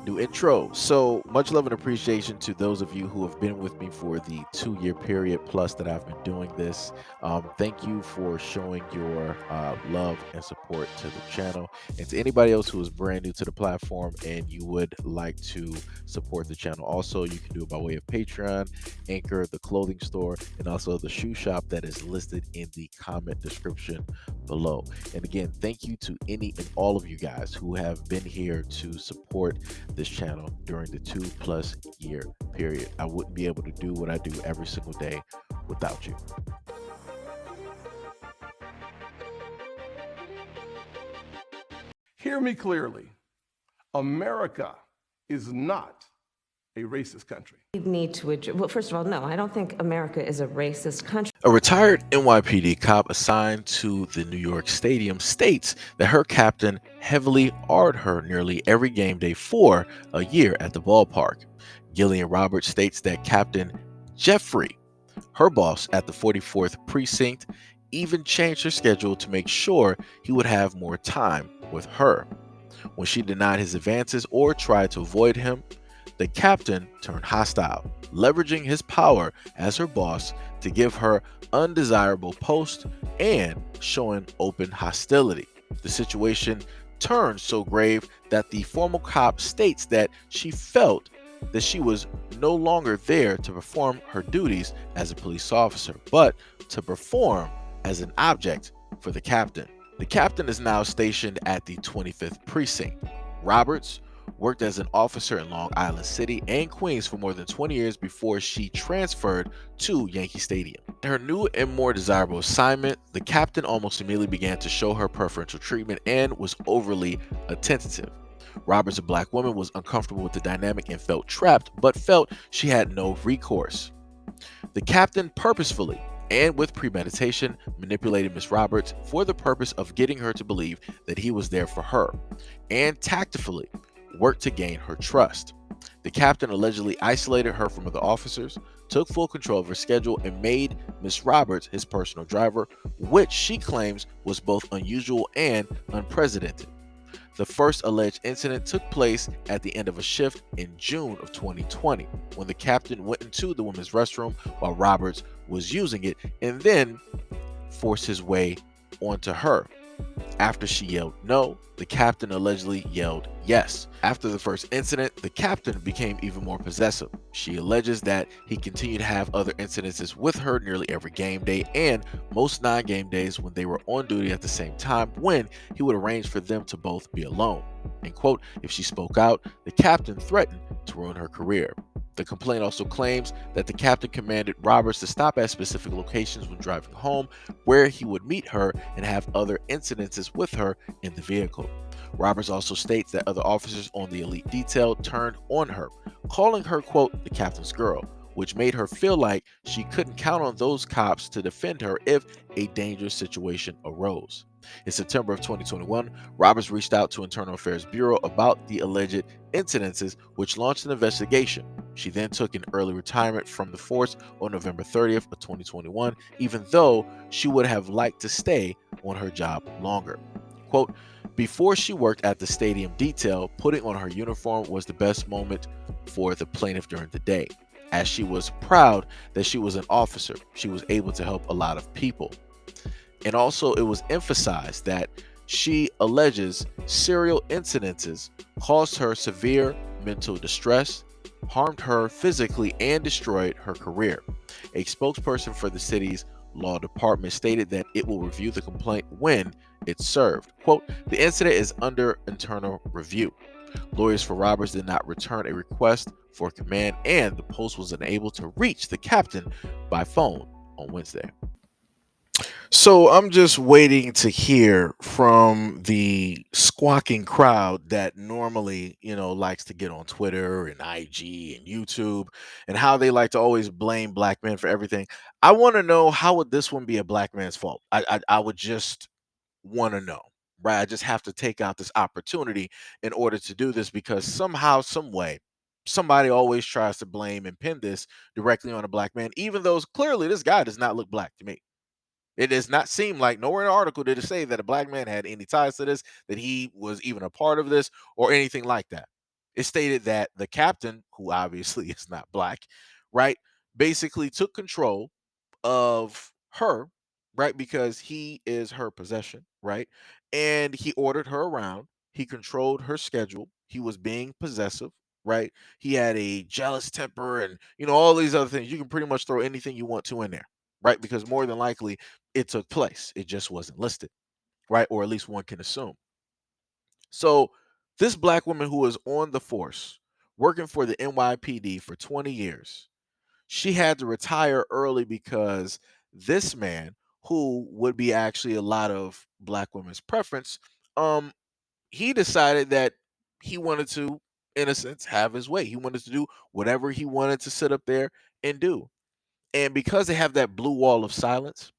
New intro. So much love and appreciation to those of you who have been with me for the 2 year period plus that I've been doing this. Thank you for showing your love and support to the channel. And to anybody else who is brand new to the platform and you would like to support the channel, also, you can do it by way of Patreon, Anchor, the clothing store, and also the shoe shop that is listed in the comment description below. And again, thank you to any and all of you guys who have been here to support this channel during the 2+ year period. I wouldn't be able to do what I do every single day without you. Hear me clearly. America is not a racist country. We need to address, well, first of all, no, I don't think America is a racist country. A retired NYPD cop assigned to the New York Stadium states that her captain heavily AR'd her nearly every game day for a year at the ballpark. Gillian Roberts states that Captain Jeffrey, her boss at the 44th precinct, even changed her schedule to make sure he would have more time with her. When she denied his advances or tried to avoid him, the captain turned hostile, leveraging his power as her boss to give her undesirable posts and showing open hostility. The situation turned so grave that the former cop states that she felt that she was no longer there to perform her duties as a police officer, but to perform as an object for the captain. The captain is now stationed at the 25th precinct. Roberts worked as an officer in Long Island City and Queens for more than 20 years before she transferred to Yankee Stadium. In her new and more desirable assignment, the captain almost immediately began to show her preferential treatment and was overly attentive. Roberts, a black woman, was uncomfortable with the dynamic and felt trapped, but felt she had no recourse. The captain purposefully and with premeditation manipulated Miss Roberts for the purpose of getting her to believe that he was there for her, and tactfully worked to gain her trust. The captain allegedly isolated her from other officers, took full control of her schedule, and made Miss Roberts his personal driver, which she claims was both unusual and unprecedented. The first alleged incident took place at the end of a shift in June of 2020, when the captain went into the women's restroom while Roberts was using it and then forced his way onto her. After she yelled no, the captain allegedly yelled yes. After the first incident, the captain became even more possessive. She alleges that he continued to have other incidences with her nearly every game day and most non-game days when they were on duty at the same time, when he would arrange for them to both be alone. And quote, if she spoke out, the captain threatened to ruin her career. The complaint also claims that the captain commanded Roberts to stop at specific locations when driving home, where he would meet her and have other incidences with her in the vehicle. Roberts also states that other officers on the elite detail turned on her, calling her, quote, the captain's girl, which made her feel like she couldn't count on those cops to defend her if a dangerous situation arose. In September of 2021, Roberts reached out to Internal Affairs Bureau about the alleged incidences, which launched an investigation. She then took an early retirement from the force on November 30th of 2021, even though she would have liked to stay on her job longer. Quote, before she worked at the stadium detail, putting on her uniform was the best moment for the plaintiff during the day, as she was proud that she was an officer. She was able to help a lot of people. And also, it was emphasized that she alleges serial incidences caused her severe mental distress, harmed her physically, and destroyed her career. A spokesperson for the city's law department stated that it will review the complaint when it's served. Quote, the incident is under internal review. Lawyers for Roberts did not return a request for command, and the Post was unable to reach the captain by phone on Wednesday. So I'm just waiting to hear from the squawking crowd that normally, likes to get on Twitter and IG and YouTube, and how they like to always blame black men for everything. I want to know, how would this one be a black man's fault? I would just want to know, right? I just have to take out this opportunity in order to do this, because somehow, some way, somebody always tries to blame and pin this directly on a black man, even though clearly this guy does not look black to me. It does not seem like, nowhere in the article did it say that a black man had any ties to this, that he was even a part of this, or anything like that. It stated that the captain, who obviously is not black, right, basically took control of her, right, because he is her possession, right, and he ordered her around. He controlled her schedule. He was being possessive, right. He had a jealous temper, and all these other things. You can pretty much throw anything you want to in there, right, because more than likely it took place. It just wasn't listed, right, or at least one can assume. So this black woman who was on the force working for the NYPD for 20 years, she had to retire early because this man, who would be actually a lot of black women's preference, um, he decided that he wanted to, in a sense, have his way. He wanted to do whatever he wanted to sit up there and do. And because they have that blue wall of silence,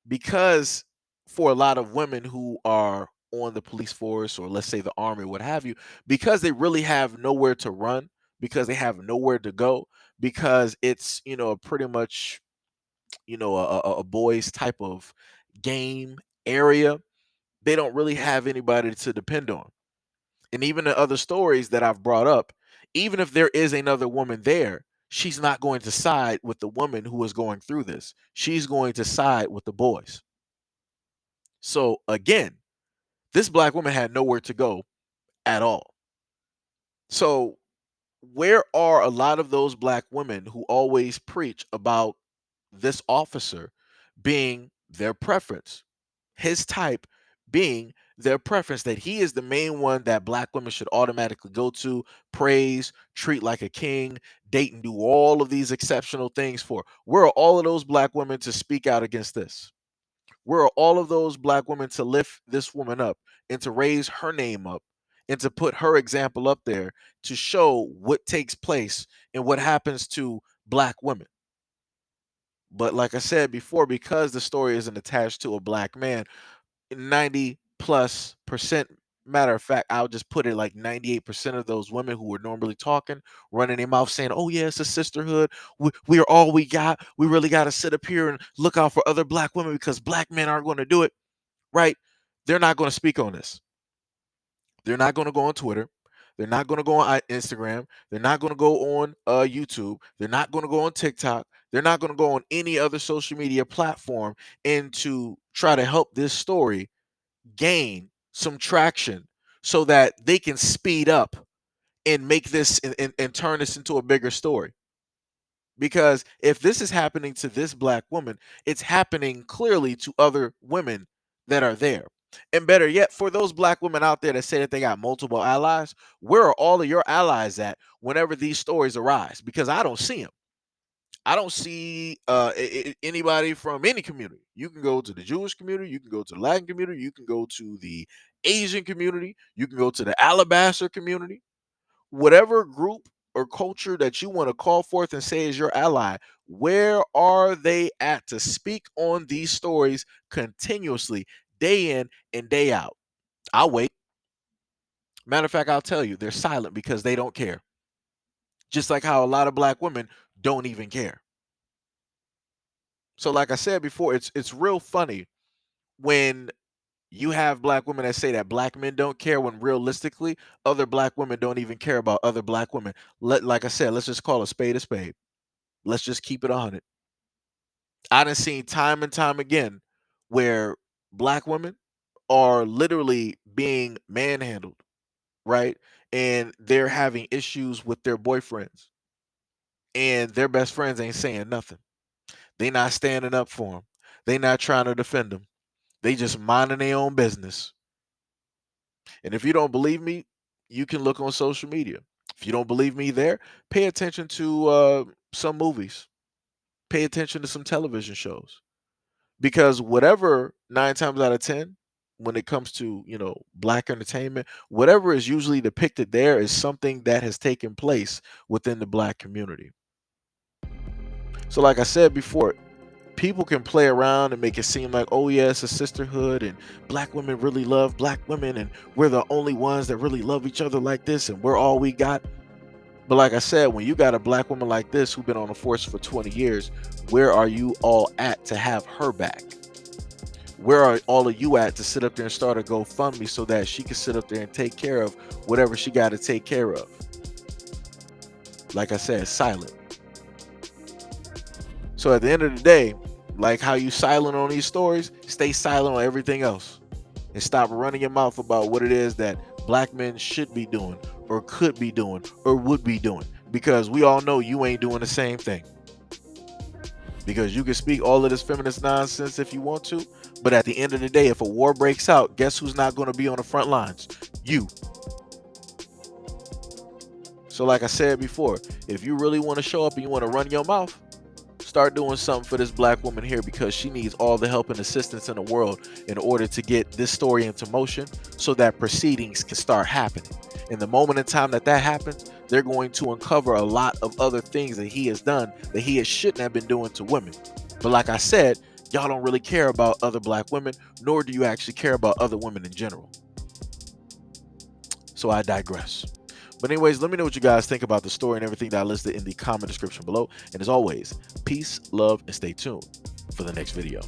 because for a lot of women who are on the police force, or let's say the army, what have you, because they really have nowhere to run, because they have nowhere to go, because it's pretty much a boys type of game area, they don't really have anybody to depend on. And even the other stories that I've brought up, even if there is another woman there, she's not going to side with the woman who is going through this. She's going to side with the boys. So again, this black woman had nowhere to go at all. So where are a lot of those black women who always preach about this officer being their preference, his type being their preference, that he is the main one that black women should automatically go to, praise, treat like a king, date, and do all of these exceptional things for? Where are all of those black women to speak out against this? Where are all of those black women to lift this woman up and to raise her name up and to put her example up there to show what takes place and what happens to black women? But like I said before, because the story isn't attached to a black man, 90+%, matter of fact, I'll just put it like 98% of those women who were normally talking, running their mouth saying, oh, yeah, it's a sisterhood. We are all we got. We really got to sit up here and look out for other black women because black men aren't going to do it, right? They're not going to speak on this. They're not going to go on Twitter. They're not going to go on Instagram. They're not going to go on YouTube. They're not going to go on TikTok. They're not going to go on any other social media platform and to try to help this story gain some traction so that they can speed up and make this and turn this into a bigger story. Because if this is happening to this black woman, it's happening clearly to other women that are there. And better yet, for those black women out there that say that they got multiple allies, where are all of your allies at whenever these stories arise? Because I don't see them. I don't see anybody from any community. You can go to the Jewish community, you can go to the Latin community, you can go to the Asian community, you can go to the Alabaster community, whatever group or culture that you want to call forth and say is your ally. Where are they at to speak on these stories continuously, day in and day out? I'll wait. Matter of fact, I'll tell you, they're silent because they don't care. Just like how a lot of black women don't even care. So, like I said before, it's real funny when you have black women that say that black men don't care when realistically other black women don't even care about other black women. Like I said, let's just call a spade a spade. Let's just keep it 100. I done seen time and time again where black women are literally being manhandled, right? And they're having issues with their boyfriends, and their best friends ain't saying nothing. They not standing up for them. They not trying to defend them. They just minding their own business. And if you don't believe me, you can look on social media. If you don't believe me there, pay attention to some movies. Pay attention to some television shows. Because whatever 9 times out of 10, when it comes to, black entertainment, whatever is usually depicted there is something that has taken place within the black community. So like I said before, people can play around and make it seem like, oh yeah, it's a sisterhood and black women really love black women and we're the only ones that really love each other like this and we're all we got. But like I said, when you got a black woman like this who's been on the force for 20 years, where are you all at to have her back? Where are all of you at to sit up there and start a GoFundMe so that she can sit up there and take care of whatever she got to take care of? like I said, silent. So at the end of the day, like how you silent on these stories, stay silent on everything else. And stop running your mouth about what it is that black men should be doing or could be doing or would be doing. Because we all know you ain't doing the same thing. Because you can speak all of this feminist nonsense if you want to, but at the end of the day, if a war breaks out, guess who's not going to be on the front lines? You. So like I said before, if you really want to show up and you want to run your mouth, start doing something for this black woman here, because she needs all the help and assistance in the world in order to get this story into motion so that proceedings can start happening. In the moment in time that that happens, they're going to uncover a lot of other things that he has done that he shouldn't have been doing to women. But like I said, y'all don't really care about other black women, nor do you actually care about other women in general. So I digress. But anyways, let me know what you guys think about the story and everything that I listed in the comment description below. And as always, peace, love, and stay tuned for the next video.